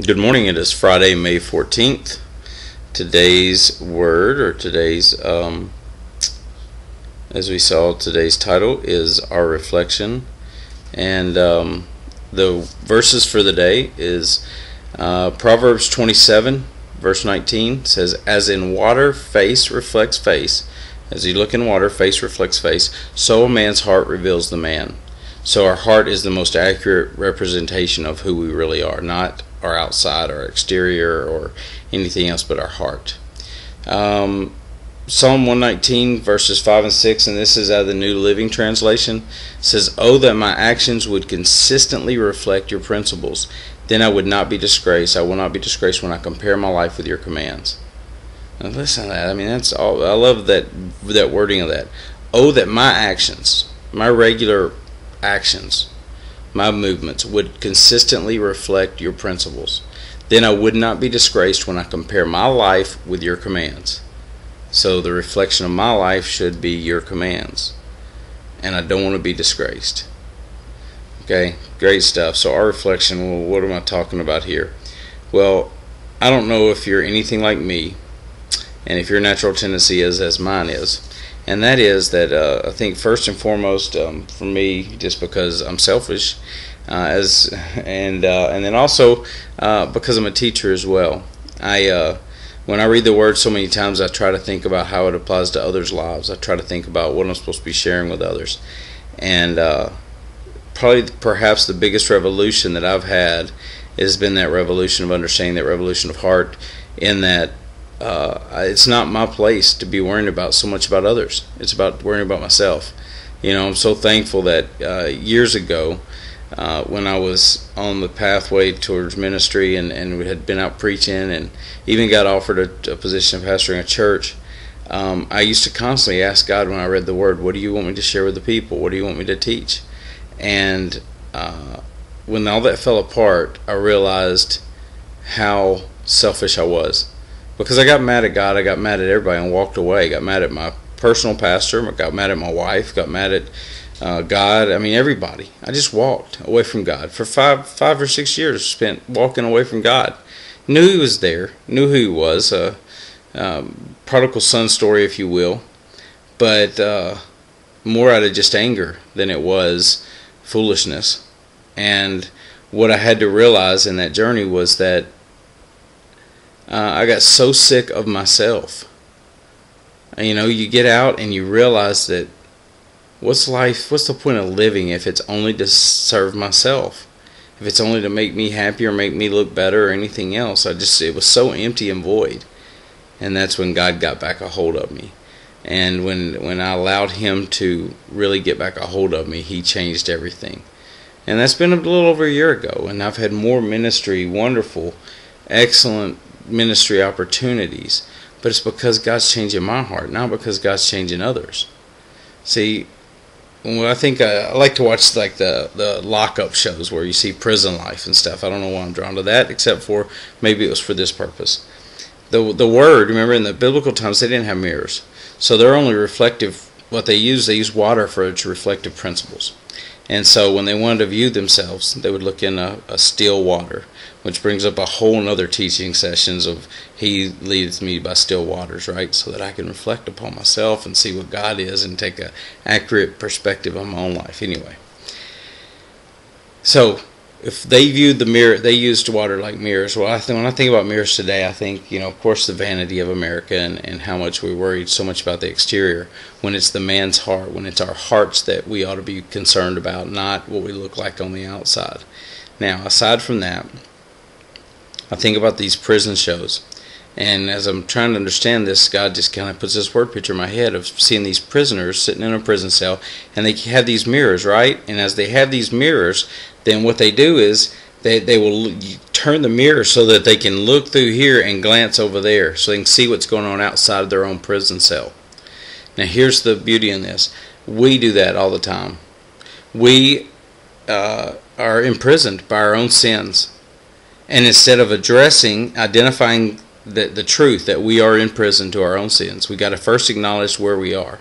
Good morning. It is Friday, May 14th. Today's word, or as we saw, today's title is Our Reflection. And the verses for the day is Proverbs 27, verse 19 says, "As in water, face reflects face. As you look in water, face reflects face. So a man's heart reveals the man." So our heart is the most accurate representation of who we really are, not our outside, our exterior, or anything else but our heart. Psalm 119, verses 5 and 6, and this is out of the New Living Translation, says, "Oh, that my actions would consistently reflect your principles. Then I would not be disgraced. I will not be disgraced when I compare my life with your commands." Now listen to that. I mean, that's all. I love that wording of that. Oh, that my actions, my regular actions, my movements would consistently reflect your principles. Then I would not be disgraced when I compare my life with your commands. So the reflection of my life should be your commands. And I don't want to be disgraced. Okay, great stuff. So our reflection, well, what am I talking about here? Well, I don't know if you're anything like me, and if your natural tendency is as mine is. And that is that I think first and foremost, for me, just because I'm selfish, and then also because I'm a teacher as well. When I read the Word so many times, I try to think about how it applies to others' lives. I try to think about what I'm supposed to be sharing with others. And perhaps the biggest revolution that I've had has been that revolution of understanding, that revolution of heart, in that it's not my place to be worrying about so much about others. It's about worrying about myself. You know, I'm so thankful that years ago, when I was on the pathway towards ministry and we had been out preaching and even got offered a position of pastoring a church, I used to constantly ask God when I read the Word, what do you want me to share with the people? What do you want me to teach? And when all that fell apart, I realized how selfish I was. Because I got mad at God, I got mad at everybody and walked away. Got mad at my personal pastor, got mad at my wife, got mad at God. I mean, everybody. I just walked away from God for five or 6 years. Spent walking away from God. Knew He was there. Knew who He was. Prodigal son story, if you will. But more out of just anger than it was foolishness. And what I had to realize in that journey was that I got so sick of myself. You know, you get out and you realize that what's life? What's the point of living if it's only to serve myself? If it's only to make me happy or make me look better or anything else? It was so empty and void. And that's when God got back a hold of me. And when I allowed Him to really get back a hold of me, He changed everything. And that's been a little over a year ago. And I've had more ministry, wonderful, excellent ministry opportunities, but it's because God's changing my heart, not because God's changing others. See, I think I like to watch like the lockup shows where you see prison life and stuff. I don't know why I'm drawn to that, except for maybe it was for this purpose. The Word, remember in the biblical times they didn't have mirrors, so they're only reflective. What they use water for its reflective principles. And so when they wanted to view themselves, they would look in a still water, which brings up a whole other teaching sessions of He leads me by still waters, right? So that I can reflect upon myself and see what God is and take an accurate perspective on my own life. Anyway, so if they viewed the mirror, they used water like mirrors. Well, when I think about mirrors today, I think, of course, the vanity of America and how much we worry so much about the exterior, when it's the man's heart, when it's our hearts that we ought to be concerned about, not what we look like on the outside. Now, aside from that, I think about these prison shows. And as I'm trying to understand this, God just kind of puts this word picture in my head of seeing these prisoners sitting in a prison cell, and they have these mirrors, right? And as they have these mirrors, then what they do is they will turn the mirror so that they can look through here and glance over there so they can see what's going on outside of their own prison cell. Now here's the beauty in this. We do that all the time. We are imprisoned by our own sins. And instead of identifying the truth that we are in prison to our own sins, we got to first acknowledge where we are.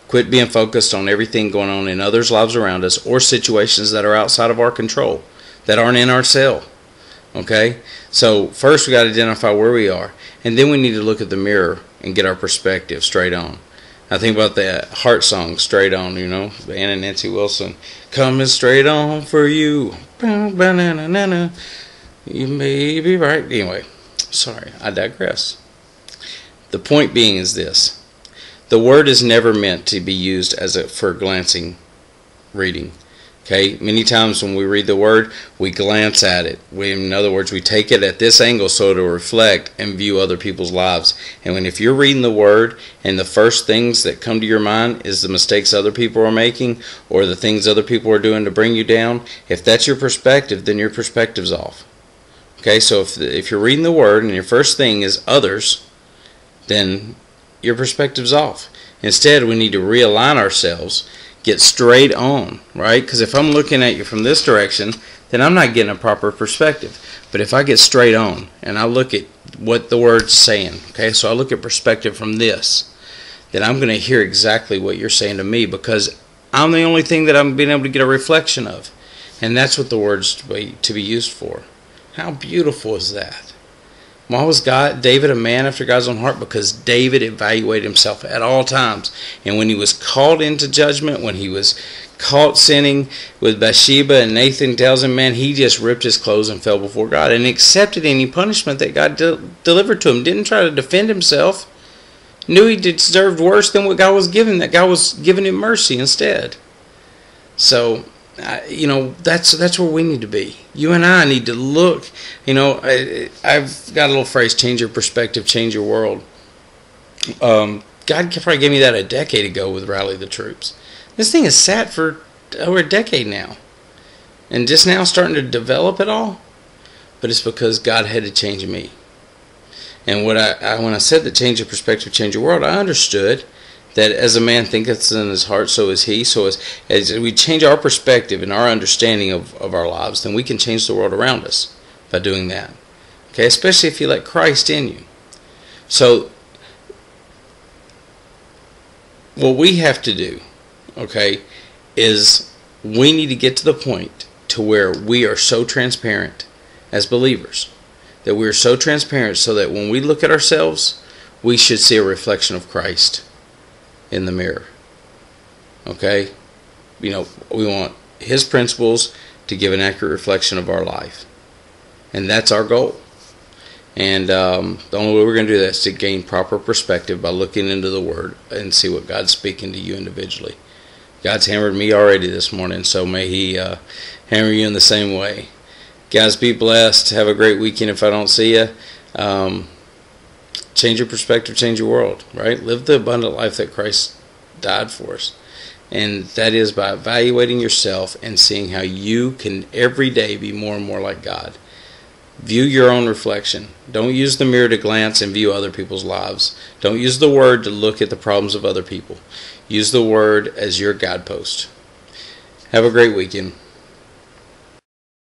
Quit being focused on everything going on in others' lives around us or situations that are outside of our control, that aren't in our cell. Okay? So first we got to identify where we are, and then we need to look at the mirror and get our perspective straight on. I think about that Heart song, Straight On, Ann and Nancy Wilson. Coming straight on for you. You may be right. Anyway, sorry, I digress. The point being is this. The word is never meant to be used for glancing reading. Okay, many times when we read the word, we glance at it. In other words, we take it at this angle so it'll reflect and view other people's lives. And if you're reading the word and the first things that come to your mind is the mistakes other people are making or the things other people are doing to bring you down, if that's your perspective, then your perspective's off. Okay, so if you're reading the word and your first thing is others, then your perspective's off. Instead, we need to realign ourselves, get straight on, right? Because if I'm looking at you from this direction, then I'm not getting a proper perspective. But if I get straight on and I look at what the word's saying, okay, so I look at perspective from this, then I'm going to hear exactly what you're saying to me because I'm the only thing that I'm being able to get a reflection of. And that's what the word's to be used for. How beautiful is that? Why was David a man after God's own heart? Because David evaluated himself at all times. And when he was called into judgment, when he was caught sinning with Bathsheba and Nathan tells him, man, he just ripped his clothes and fell before God and accepted any punishment that God delivered to him. Didn't try to defend himself. Knew he deserved worse than what God was giving, that God was giving him mercy instead. So, that's where we need to be. You and I need to look. I've got a little phrase: change your perspective, change your world. God probably gave me that a decade ago with Rally the Troops. This thing has sat for over a decade now, and just now starting to develop it all. But it's because God had to change me. And when I said that change your perspective, change your world, I understood that as a man thinketh in his heart, so is he. So as we change our perspective and our understanding of our lives, then we can change the world around us by doing that. Okay, especially if you let Christ in you. So what we have to do, okay, is we need to get to the point to where we are so transparent as believers, that we are so transparent so that when we look at ourselves, we should see a reflection of Christ in the mirror. Okay? We want his principles to give an accurate reflection of our life. And that's our goal. And the only way we're going to do that is to gain proper perspective by looking into the Word and see what God's speaking to you individually. God's hammered me already this morning, so may he hammer you in the same way. Guys, be blessed. Have a great weekend if I don't see you. Change your perspective, change your world, right? Live the abundant life that Christ died for us. And that is by evaluating yourself and seeing how you can every day be more and more like God. View your own reflection. Don't use the mirror to glance and view other people's lives. Don't use the Word to look at the problems of other people. Use the Word as your guidepost. Have a great weekend.